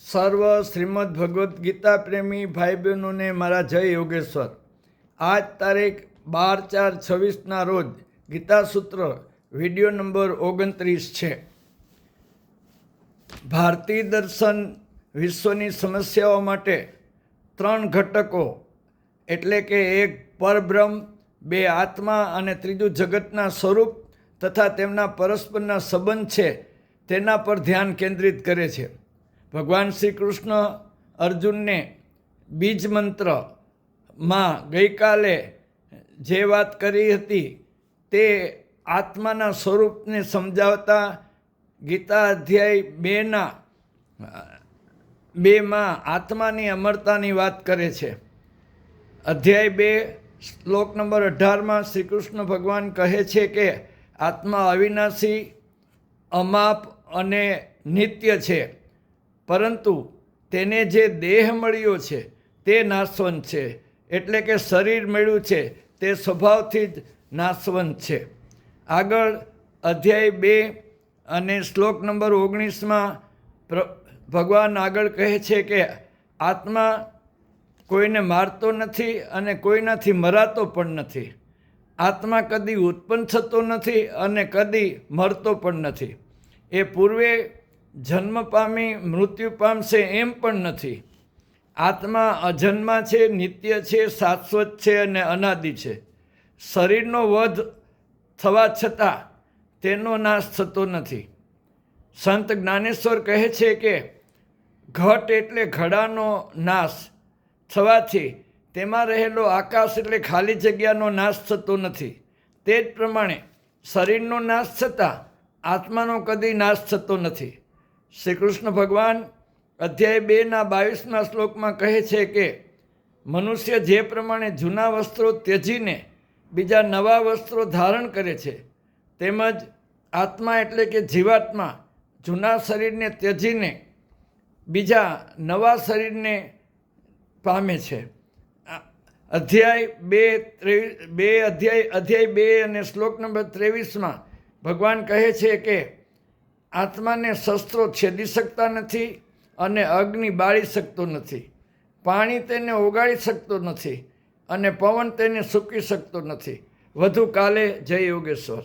સર્વ શ્રીમદ ભગવદ્ ગીતા પ્રેમી ભાઈ બહેનોને મારા જય યોગેશ્વર. આજ તારીખ 12/4/26ના રોજ ગીતા સૂત્ર વિડીયો નંબર 29 છે. ભારતીય દર્શન વિશ્વની સમસ્યાઓ માટે 3 ઘટકો એટલે કે એક પરબ્રહ્મ, 2 આત્મા અને ત્રીજું જગતના સ્વરૂપ તથા તેમના પરસ્પરના સંબંધ છે તેના પર ધ્યાન કેન્દ્રિત કરે છે. ભગવાન શ્રી કૃષ્ણ અર્જુનને બીજ મંત્રમાં ગઈકાલે જે વાત કરી હતી તે આત્માના સ્વરૂપને સમજાવતા ગીતા અધ્યાય 2માં આત્માની અમરતાની વાત કરે છે. અધ્યાય 2 શ્લોક નંબર 18માં શ્રી કૃષ્ણ ભગવાન કહે છે કે આત્મા અવિનાશી, અમાપ અને નિત્ય છે, પરંતુ તેને જે દેહ મળ્યો છે તે નાશવંત છે. એટલે કે શરીર મળ્યું છે તે સ્વભાવથી જ નાશવંત છે. આગળ અધ્યાય 2 અને શ્લોક નંબર 19માં ભગવાન આગળ કહે છે કે આત્મા કોઈને મારતો નથી અને કોઈનાથી મરાતો પણ નથી. આત્મા કદી ઉત્પન્ન થતો નથી અને કદી મરતો પણ નથી. એ પૂર્વે જન્મ પામી મૃત્યુ પામશે એમ પણ નથી. આત્મા અજન્મા છે, નિત્ય છે, શાશ્વત છે અને અનાદિ છે. શરીરનો વધ થવા છતાં તેનો નાશ થતો નથી. સંત જ્ઞાનેશ્વર કહે છે કે ઘટ એટલે ઘડાનો નાશ થવાથી તેમાં રહેલો આકાશ એટલે ખાલી જગ્યાનો નાશ થતો નથી. તે જ પ્રમાણે શરીરનો નાશ થતાં આત્માનો કદી નાશ થતો નથી. શ્રી કૃષ્ણ ભગવાન અધ્યાય 2ના 22મા શ્લોકમાં કહે છે કે મનુષ્ય જે પ્રમાણે જૂના વસ્ત્રો ત્યજીને બીજા નવા વસ્ત્રો ધારણ કરે છે, તેમજ આત્મા એટલે કે જીવાત્મા જૂના શરીરને ત્યજીને બીજા નવા શરીરને પામે છે. અધ્યાય 2 અને શ્લોક નંબર 23માં ભગવાન કહે છે કે આત્માને શસ્ત્રો છેદી શકતા નથી અને અગ્નિ બાળી શકતો નથી. પાણી તેને ઓગાળી શકતો નથી અને પવન તેને સૂકી શકતો નથી. વધુ કાલે જય યોગેશ્વર.